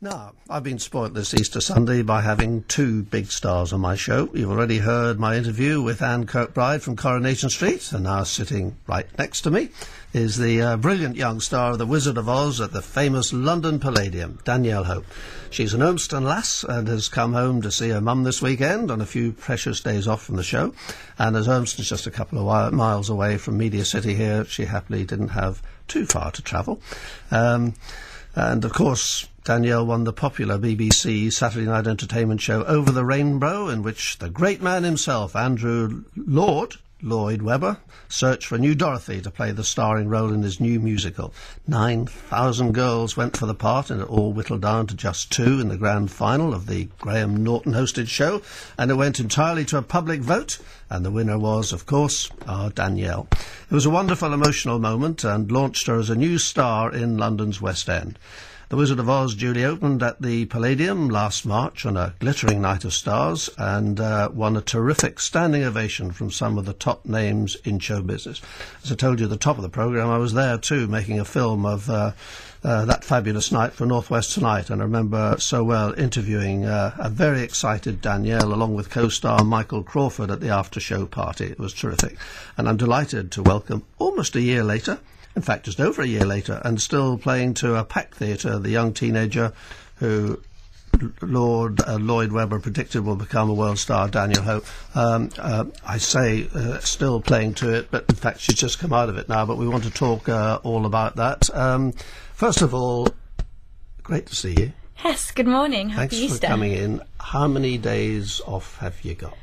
Now, I've been spoilt this Easter Sunday by having two big stars on my show. You've already heard my interview with Anne Kirkbride from Coronation Street, and now sitting right next to me is the brilliant young star of The Wizard of Oz at the famous London Palladium, Danielle Hope. She's an Ormston lass and has come home to see her mum this weekend on a few precious days off from the show. And as Ormston's just a couple of miles away from Media City here, she happily didn't have too far to travel. And of course, Danielle won the popular BBC Saturday night entertainment show Over the Rainbow, in which the great man himself, Andrew Lloyd Webber, searched for a new Dorothy to play the starring role in his new musical. 9,000 girls went for the part, and it all whittled down to just 2 in the grand final of the Graham Norton-hosted show, and it went entirely to a public vote, and the winner was, of course, our Danielle. It was a wonderful, emotional moment and launched her as a new star in London's West End. The Wizard of Oz duly opened at the Palladium last March on a glittering night of stars and won a terrific standing ovation from some of the top names in show business. As I told you at the top of the programme, I was there too, making a film of that fabulous night for North West Tonight, and I remember so well interviewing a very excited Danielle along with co-star Michael Crawford at the after-show party. It was terrific, and I'm delighted to welcome, almost a year later, in fact just over a year later, and still playing to a packed theatre, the young teenager who Lloyd Webber predicted will become a world star, Danielle Hope. I say still playing to it, but in fact she's just come out of it now, but we want to talk all about that. First of all, great to see you. Yes, good morning. Happy Easter. Thanks for coming in. How many days off have you got?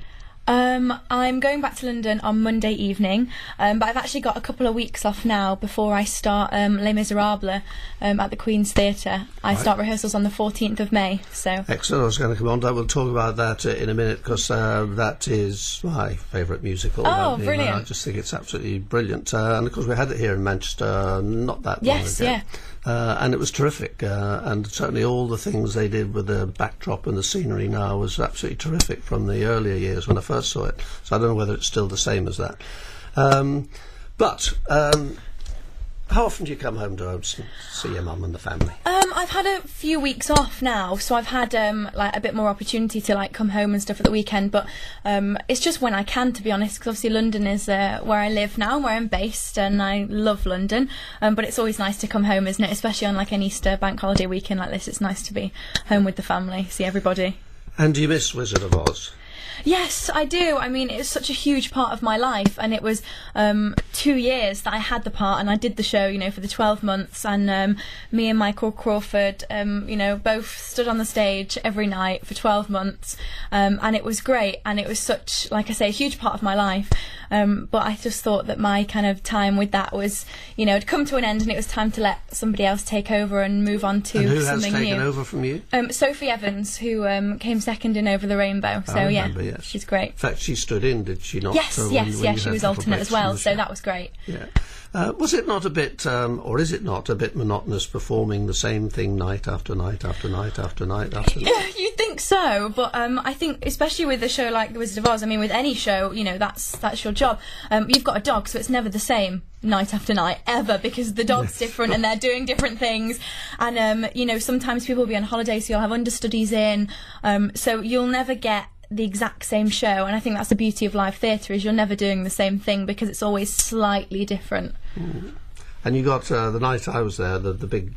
I'm going back to London on Monday evening, but I've actually got a couple of weeks off now before I start Les Miserables at the Queen's Theatre. I start rehearsals on the 14th of May. So excellent. I was going to come on to that. We'll talk about that in a minute, because that is my favourite musical. Oh, brilliant. I just think it's absolutely brilliant. And of course we had it here in Manchester not that long ago. Yes, yeah. And it was terrific, and certainly all the things they did with the backdrop and the scenery now was absolutely terrific from the earlier years when I first saw it. So I don't know whether it's still the same as that. But how often do you come home to Ormston to see your mum and the family? I've had a few weeks off now, so I've had like a bit more opportunity to like come home and stuff at the weekend. But it's just when I can, to be honest, because obviously London is where I live now, where I'm based, and I love London. But it's always nice to come home, isn't it? Especially on like an Easter bank holiday weekend like this. It's nice to be home with the family, see everybody. And do you miss Wizard of Oz? Yes, I do. I mean, it's such a huge part of my life, and it was 2 years that I had the part, and I did the show, for the 12 months, and me and Michael Crawford, both stood on the stage every night for 12 months, and it was great, and it was such, like I say, a huge part of my life, but I just thought that my kind of time with that was, had come to an end, and it was time to let somebody else take over and move on to something new. And who has taken over from you? Sophie Evans, who came second in Over the Rainbow, so yeah. Yes. She's great. In fact, she stood in, did she not? Yes, she was alternate as well, so that was great. Yeah. Was it not a bit, or is it not a bit monotonous performing the same thing night after night after night after night after night? Yeah, you'd think so, but I think, especially with a show like The Wizard of Oz, I mean, with any show, that's your job. You've got a dog, so it's never the same night after night, ever, because the dog's different and they're doing different things. And, sometimes people will be on holiday, so you'll have understudies in, so you'll never get the exact same show, and I think that's the beauty of live theatre, is you're never doing the same thing because it's always slightly different. And you got the night I was there, the big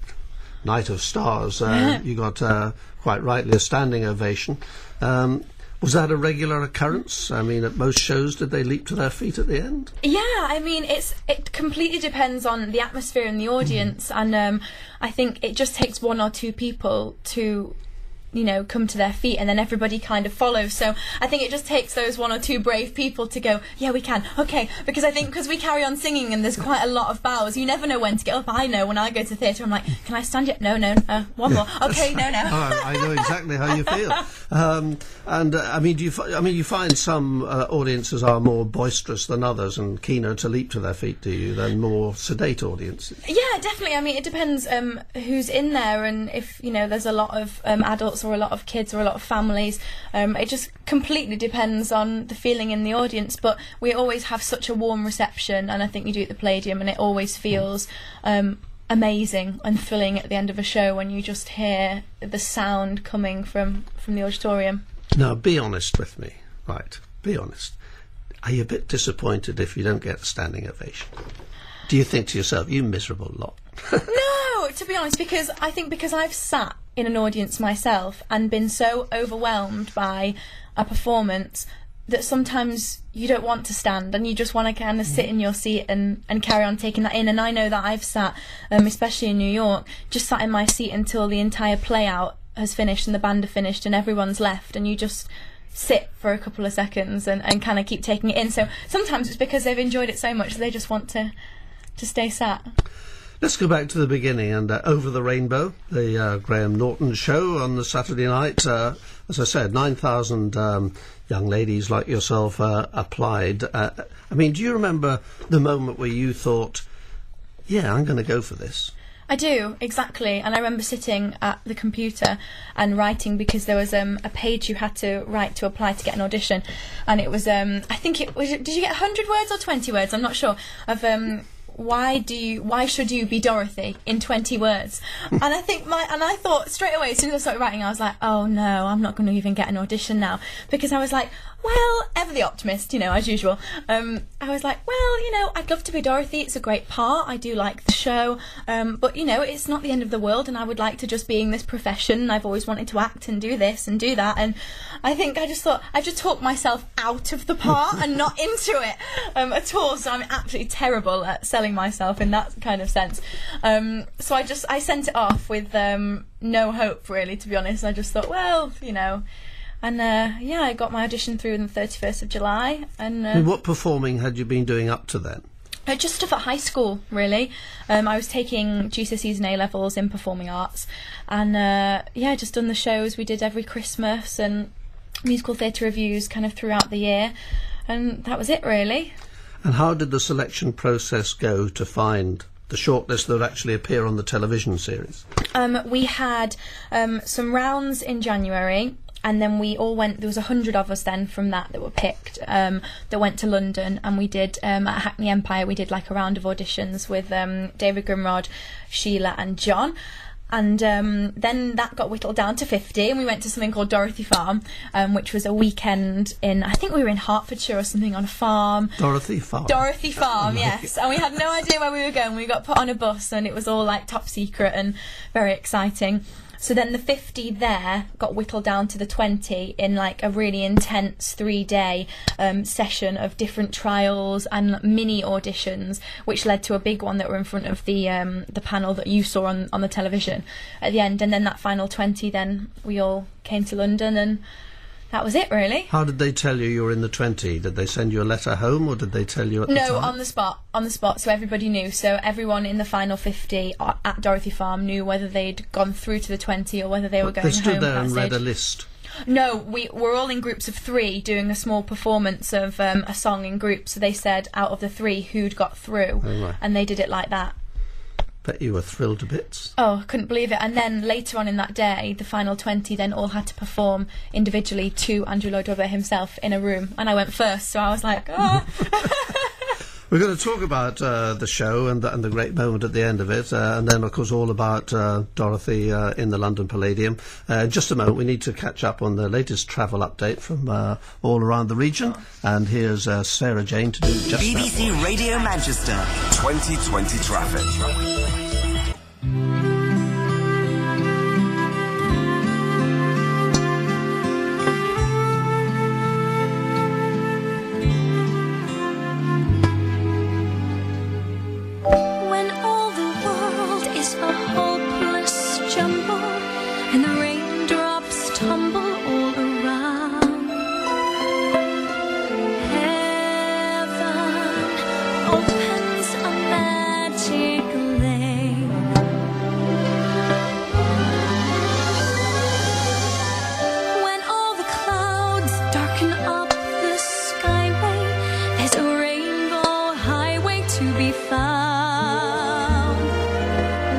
night of stars, you got quite rightly a standing ovation. Was that a regular occurrence? I mean, at most shows, did they leap to their feet at the end? Yeah, I mean, it completely depends on the atmosphere and the audience, and I think it just takes one or two people to come to their feet, and then everybody kind of follows. So I think it just takes those one or two brave people to go, yeah, we can, okay, because I think because we carry on singing and there's quite a lot of bows, you never know when to get up. I know when I go to theatre, I'm like, can I stand yet? No, one more. Okay, no. I know exactly how you feel. I mean, you find some audiences are more boisterous than others and keener to leap to their feet, do you, than more sedate audiences? Yeah, definitely. I mean, it depends who's in there, and if there's a lot of adults or a lot of kids or a lot of families. It just completely depends on the feeling in the audience, but we always have such a warm reception, and I think you do at the Palladium, and it always feels amazing and thrilling at the end of a show when you just hear the sound coming from the auditorium. Now, be honest with me, right? Be honest. Are you a bit disappointed if you don't get a standing ovation? Do you think to yourself, you miserable lot? No, to be honest, because I've sat in an audience myself and been so overwhelmed by a performance that sometimes you don't want to stand and you just want to kind of sit in your seat and carry on taking that in. And I know that I've sat, especially in New York, just sat in my seat until the entire play out has finished and the band have finished and everyone's left, and you just sit for a couple of seconds and kind of keep taking it in. So sometimes it's because they've enjoyed it so much that they just want to stay sat. Let's go back to the beginning and Over the Rainbow, the Graham Norton show on the Saturday night. As I said, 9,000 young ladies like yourself applied. I mean, do you remember the moment where you thought, yeah, I'm going to go for this? I do, exactly. And I remember sitting at the computer and writing, because there was a page you had to write to apply to get an audition. And it was, I think it was, did you get 100 words or 20 words? I'm not sure. Of why should you be Dorothy in 20 words? And I thought straight away, as soon as I started writing, I was like, oh no, I'm not going to even get an audition now, because I was like, well, ever the optimist, as usual. I was like, well, I'd love to be Dorothy. It's a great part. I do like the show. But, it's not the end of the world, and I would like to just be in this profession. I've always wanted to act and do this and do that. And I think I just thought I just talked myself out of the part and not into it at all. So I'm absolutely terrible at selling myself in that kind of sense. So I sent it off with no hope, really, to be honest. I just thought, well, And I got my audition through on the 31st of July. And what performing had you been doing up to then? Just stuff at high school, really. I was taking GCSEs and A-levels in performing arts. And just done the shows we did every Christmas and musical theatre reviews kind of throughout the year. And that was it, really. And how did the selection process go to find the shortlist that would actually appear on the television series? We had some rounds in January. And then we all went, there was 100 of us then from that were picked, that went to London, and we did, at Hackney Empire, we did like a round of auditions with David Grimrod, Sheila and John. And then that got whittled down to 50, and we went to something called Dorothy Farm, which was a weekend I think we were in Hertfordshire or something, on a farm. Dorothy Farm, yes. And we had no idea where we were going. We got put on a bus, and it was all like top secret and very exciting. So then the 50 there got whittled down to the 20 in like a really intense 3-day session of different trials and mini auditions, which led to a big one that were in front of the panel that you saw on the television at the end. And then that final 20, then we all came to London, and that was it, really. How did they tell you were in the 20? Did they send you a letter home, or did they tell you at the time? No, on the spot, so everybody knew. So everyone in the final 50 at Dorothy Farm knew whether they'd gone through to the 20 or whether they were going home. They stood there and read a list? No, we were all in groups of 3 doing a small performance of a song in groups. So they said out of the 3 who'd got through, and they did it like that. Bet you were thrilled to bits. Oh, I couldn't believe it. And then later on in that day, the final 20 then all had to perform individually to Andrew Lloyd Webber himself in a room. And I went first, so I was like, oh. We're going to talk about the show and the great moment at the end of it, and then, of course, all about Dorothy in the London Palladium. In just a moment, we need to catch up on the latest travel update from all around the region. And here's Sarah Jane to do just that. BBC Radio Manchester 2020 traffic.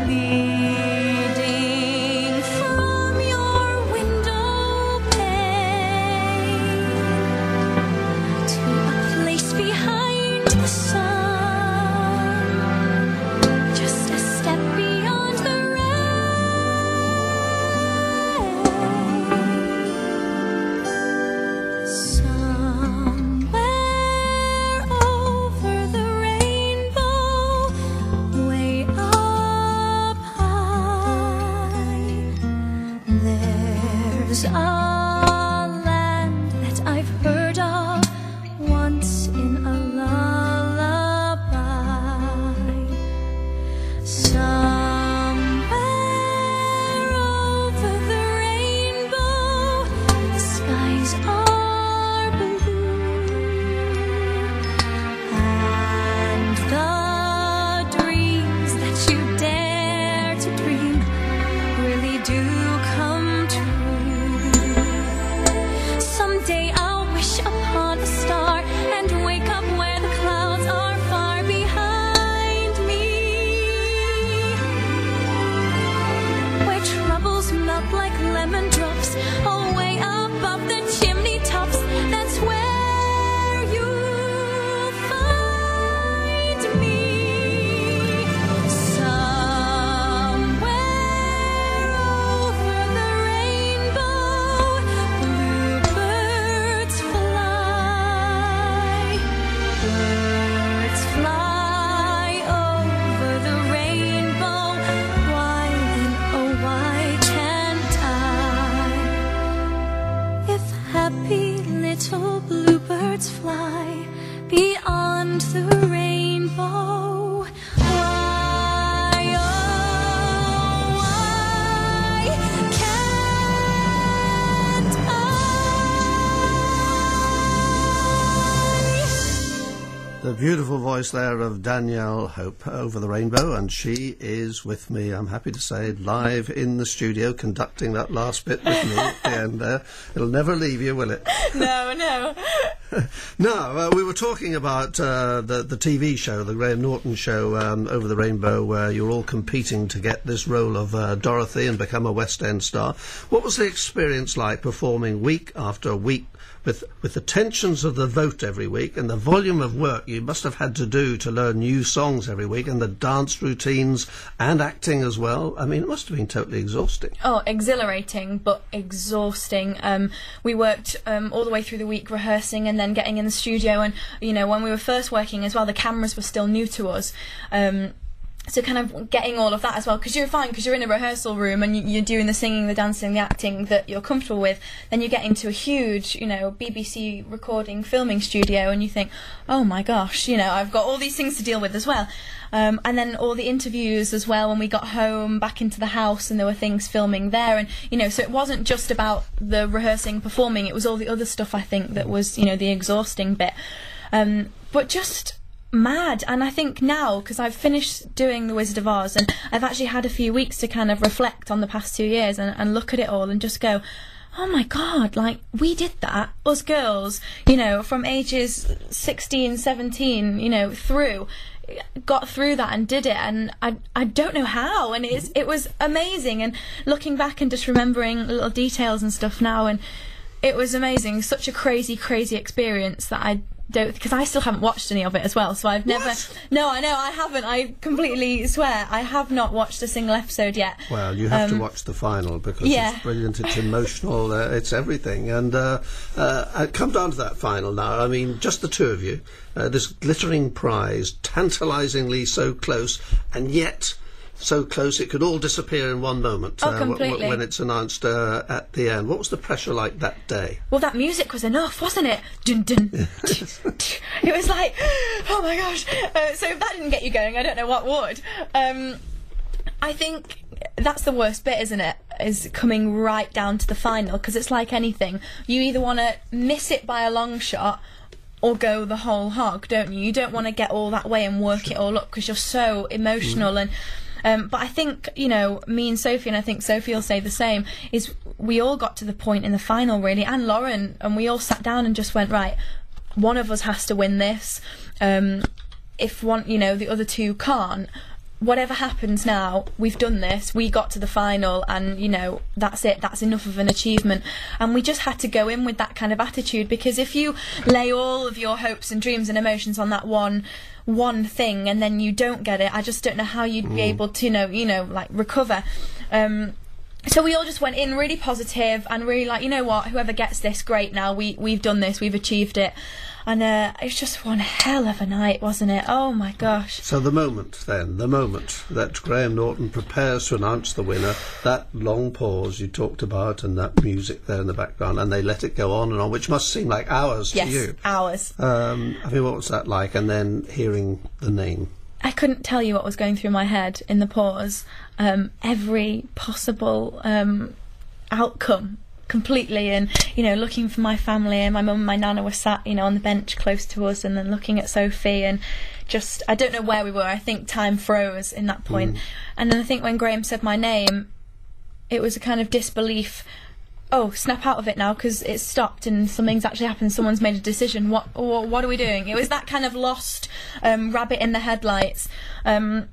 Leading from your was a land that I've heard of once in a lullaby. Somewhere over the rainbow, the skies are blue, and the dreams that you dare to dream really do come true. Someday I'll wish upon a star and wake up where the clouds are far behind me, where troubles melt like lemon drops away above the chimney tops. That's where you'll find me. Somewhere over the rainbow, bluebirds fly. Birds fly over the rainbow. Why then, oh why can't I? If happy little bluebirds fly beyond the rainbow, why, oh, why can't I? The beautiful voice there of Danielle Hope over the rainbow, and she is with me, I'm happy to say, live in the studio, conducting that last bit with me at the end there. It'll never leave you, will it? No, no. No, we were talking about the TV show, the Graham Norton show, Over the Rainbow, where you're all competing to get this role of Dorothy and become a West End star. What was the experience like performing week after week with the tensions of the vote every week and the volume of work you must have had to do to learn new songs every week, and the dance routines and acting as well? I mean, it must have been totally exhausting. Oh, exhilarating, but exhausting. We worked all the way through the week rehearsing and then getting in the studio, and you know, when we were first working as well, the cameras were still new to us. So kind of getting all of that as well, because you're fine, because you're in a rehearsal room and you're doing the singing, the dancing, the acting that you're comfortable with. Then you get into a huge, you know, BBC recording, filming studio, and you think, oh my gosh, you know, I've got all these things to deal with as well. And then all the interviews as well when we got home, back into the house, and there were things filming there. And, you know, so it wasn't just about the rehearsing, performing, it was all the other stuff, I think, that was, you know, the exhausting bit. But just mad. And I think now, because I've finished doing The Wizard of Oz and I've actually had a few weeks to kind of reflect on the past 2 years and look at it all and just go, oh my god, like, we did that, us girls, you know, from ages 16, 17, you know, got through that and did it, and I don't know how, and it was amazing. And looking back and just remembering little details and stuff now, and it was amazing. Such a crazy experience that I don't, because I still haven't watched any of it as well, so I've never... What? No, I know, I haven't. I completely swear I have not watched a single episode yet. Well, you have to watch the final, because it's brilliant, it's emotional, it's everything. And I come down to that final now. I mean, just the two of you, this glittering prize, tantalisingly so close, and yet so close it could all disappear in one moment. Completely. When it's announced at the end. What was the pressure like that day? Well, that music was enough, wasn't it? Dun, dun, it was like, oh my gosh. So if that didn't get you going, I don't know what would. I think that's the worst bit, isn't it? Is coming right down to the final, because it's like anything. You either want to miss it by a long shot or go the whole hog, don't you? You don't want to get all that way and work it all up, because you're so emotional. And but I think, you know, me and Sophie, and I think Sophie will say the same, is we all got to the point in the final, really, and Lauren, and we all sat down and just went, right, one of us has to win this. If one, you know, the other two can't, whatever happens now, we've done this, we got to the final, and, you know, that's it, that's enough of an achievement. And we just had to go in with that kind of attitude, because if you lay all of your hopes and dreams and emotions on that one thing and then you don't get it, I just don't know how you'd be able to, you know, like, recover. So we all just went in really positive and really like, you know what, whoever gets this, great, now we've done this, we've achieved it. And it was just one hell of a night, wasn't it? Oh my gosh. So the moment that Graham Norton prepares to announce the winner, that long pause you talked about and that music there in the background, and they let it go on and on, which must seem like hours to you. Yes, hours. I mean, what was that like? And then hearing the name. I couldn't tell you what was going through my head in the pause. Every possible outcome completely, and looking for my family, and my mum and my nana were sat on the bench close to us, and then looking at Sophie, and just, I don't know where we were. I think time froze in that point. And then I think when Graham said my name, it was a kind of disbelief. Oh, snap out of it now, because it's stopped and something's actually happened. Someone's made a decision. What are we doing? It was that kind of lost rabbit in the headlights. And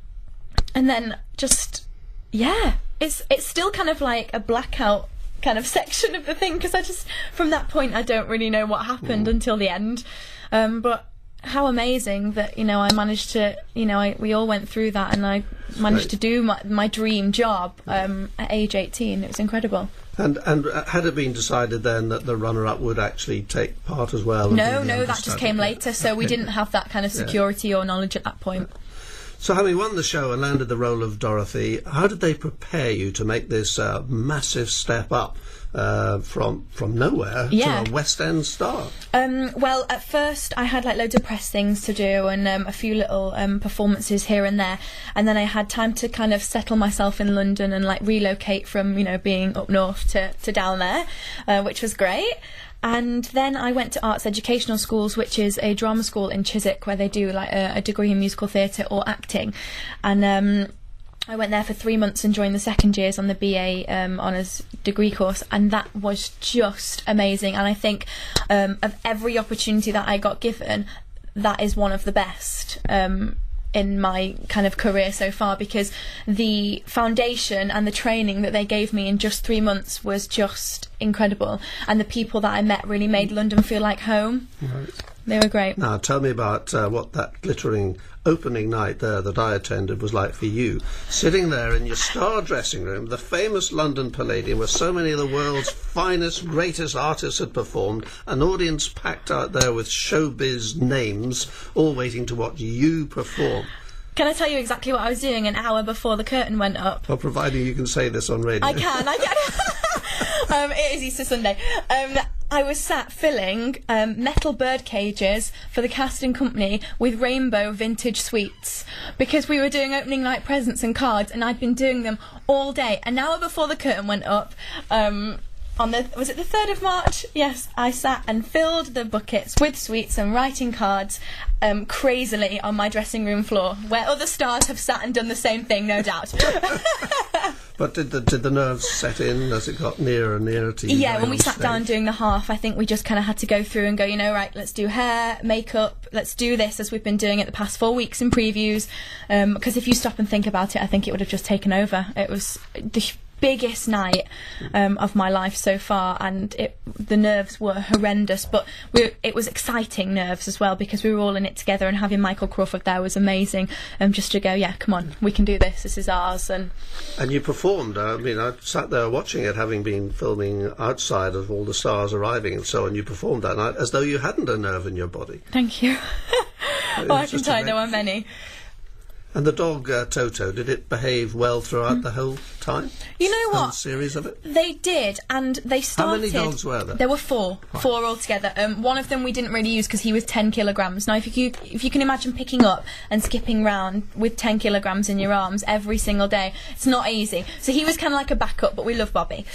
then just, yeah, it's still kind of like a blackout kind of section of the thing, because I just, from that point, I don't really know what happened until the end. But how amazing that I managed to, we all went through that, and I managed to do my dream job at age 18. It was incredible. And had it been decided then that the runner-up would actually take part as well? No, that just came later, so we didn't have that kind of security or knowledge at that point. So having won the show and landed the role of Dorothy, how did they prepare you to make this massive step up from nowhere to a West End star? Well, at first I had like loads of press things to do, and a few little performances here and there, and then I had time to kind of settle myself in London and like relocate from being up north to down there, which was great. And then I went to Arts Educational Schools, which is a drama school in Chiswick, where they do like a degree in musical theatre or acting. And I went there for 3 months and joined the second years on the BA honours degree course, and that was just amazing. And I think of every opportunity that I got given, that is one of the best in my kind of career so far, because the foundation and the training that they gave me in just 3 months was just incredible, and the people that I met really made London feel like home. Right. They were great. Now tell me about what that glittering opening night there that I attended was like for you, sitting there in your star dressing room, the famous London Palladium, where so many of the world's finest, greatest artists had performed, an audience packed out there with showbiz names, all waiting to watch you perform. Can I tell you exactly what I was doing an hour before the curtain went up? Well, providing you can say this on radio. I can. It is Easter Sunday. I was sat filling metal bird cages for the cast and company with rainbow vintage sweets, because we were doing opening night presents and cards, and I'd been doing them all day. An hour before the curtain went up, was it the 3rd of March? Yes, I sat and filled the buckets with sweets and writing cards crazily on my dressing room floor, where other stars have sat and done the same thing, no doubt. But did the nerves set in as it got nearer and nearer to you? Yeah, when we sat down doing the half, I think we just kind of had to go through and go, right, let's do hair, makeup, let's do this as we've been doing it the past 4 weeks in previews. Because if you stop and think about it, I think it would have just taken over. It was the biggest night of my life so far, and the nerves were horrendous, but it was exciting nerves as well, because we were all in it together, and having Michael Crawford there was amazing, just to go, yeah, come on, we can do this is ours. And you performed. I mean, I sat there watching it, having been filming outside of all the stars arriving and so on. You performed that night as though you hadn't a nerve in your body. Thank you. Well, I can tell you there were many. And the dog, Toto, did it behave well throughout the whole time? You know what? The series of it? They did, and they started... How many dogs were there? There were 4. Right. 4 altogether. One of them we didn't really use because he was 10 kilograms. Now, if you can imagine picking up and skipping round with 10 kilograms in your arms every single day, it's not easy. So he was kind of like a backup, but we love Bobby.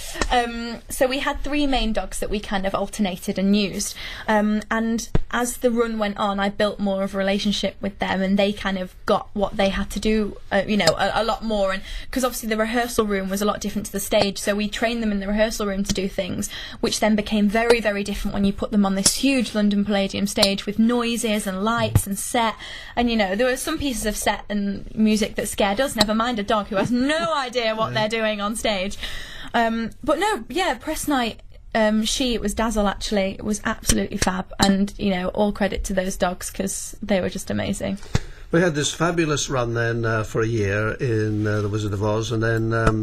So we had 3 main dogs that we kind of alternated and used. And as the run went on, I built more of a relationship with them, and they kind of got what they had to do, a lot more. And because obviously the rehearsal room was a lot different to the stage, so we trained them in the rehearsal room to do things, which then became very, very different when you put them on this huge London Palladium stage with noises and lights and set. And there were some pieces of set and music that scared us, never mind a dog who has no idea what they're doing on stage. But no, yeah, press night, it was Dazzle, actually. It was absolutely fab, and all credit to those dogs, because they were just amazing. We had this fabulous run then for a year in The Wizard of Oz, and then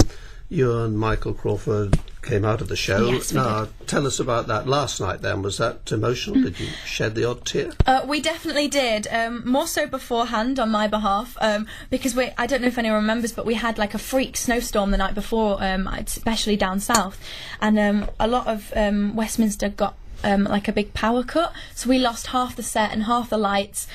you and Michael Crawford came out of the show. Yes, we now, tell us about that last night then. Was that emotional? Did you shed the odd tear? We definitely did. More so beforehand on my behalf, because I don't know if anyone remembers, but we had like a freak snowstorm the night before, especially down south. And a lot of Westminster got like a big power cut. So we lost half the set and half the lights.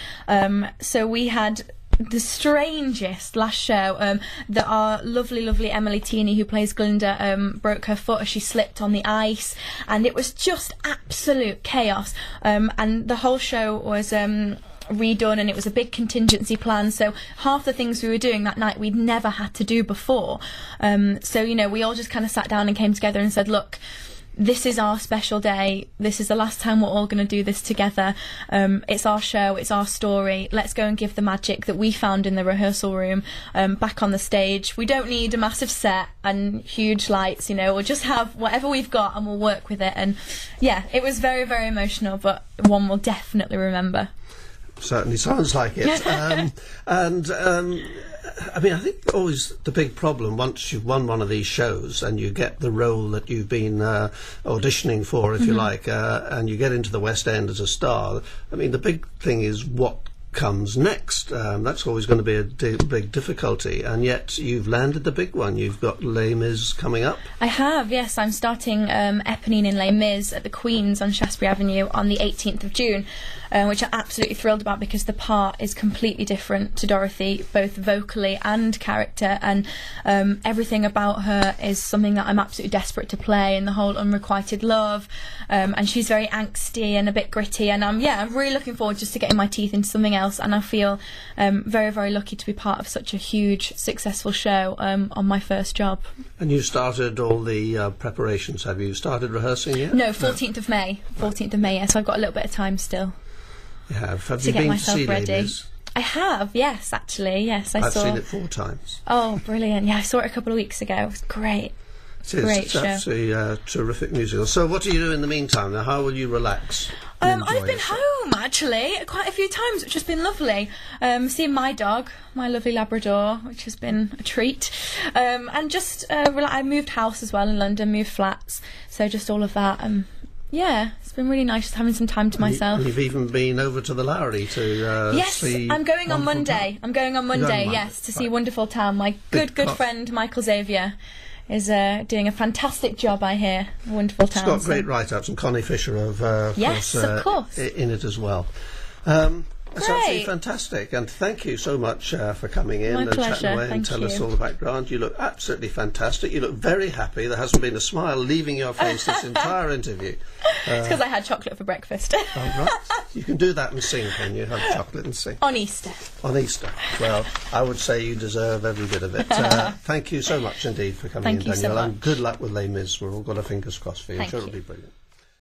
So we had the strangest last show that our lovely Emily Teeny, who plays Glinda, broke her foot as she slipped on the ice, and it was just absolute chaos, and the whole show was redone, and it was a big contingency plan, so half the things we were doing that night we'd never had to do before. So we all just kind of sat down and came together and said, look, this is our special day. This is the last time we're all going to do this together. It's our show. It's our story. Let's go and give the magic that we found in the rehearsal room back on the stage. We don't need a massive set and huge lights, we'll just have whatever we've got and we'll work with it. And yeah, it was very, very emotional, but one we'll definitely remember. Certainly sounds like it. I think always the big problem, once you've won one of these shows and you get the role that you've been auditioning for, if you like, and you get into the West End as a star, the big thing is what comes next. That's always going to be a big difficulty, and yet you've landed the big one. You've got Les Mis coming up. I have, yes. I'm starting Eponine in Les Mis at the Queen's on Shaftesbury Avenue on the 18th of June, which I'm absolutely thrilled about, because the part is completely different to Dorothy, both vocally and character, and everything about her is something that I'm absolutely desperate to play, and the whole unrequited love, and she's very angsty and a bit gritty, and I'm really looking forward just to getting my teeth into something else, and I feel very, very lucky to be part of such a huge, successful show on my first job. And you started all the preparations, have you? Started rehearsing yet? No, 14th of May. 14th of May, yes, so I've got a little bit of time still. Have to you get been myself to see ready. Les Mis? I have, yes, actually, yes. I've seen it 4 times. Oh, brilliant. Yeah, I saw it a couple of weeks ago. It was great. It is. Great It's show. absolutely a terrific musical. So what do you do in the meantime? Now, how will you relax? I've been home, actually, quite a few times, which has been lovely. Seeing my dog, my lovely Labrador, which has been a treat. And just, I moved house as well in London, moved flats, so just all of that. Yeah, it's been really nice just having some time to myself. And you've even been over to the Lowry to yes, see... I'm going on Monday. Town. I'm going on Monday, yes, to see Wonderful Town. My good friend Michael Xavier is doing a fantastic job, I hear. Wonderful Town. It's got great write-ups, and Connie Fisher of yes, of course. In it as well. That's absolutely fantastic, and thank you so much for coming in and chatting away and tell us all the background. You look absolutely fantastic. You look very happy. There hasn't been a smile leaving your face this entire interview. It's because I had chocolate for breakfast. Oh, right. You can do that and sing, can you? Have chocolate and sing. On Easter. On Easter. Well, I would say you deserve every bit of it. Thank you so much indeed for coming in, Danielle. And good luck with Les Mis. We've all got our fingers crossed for you. I'm sure it'll be brilliant.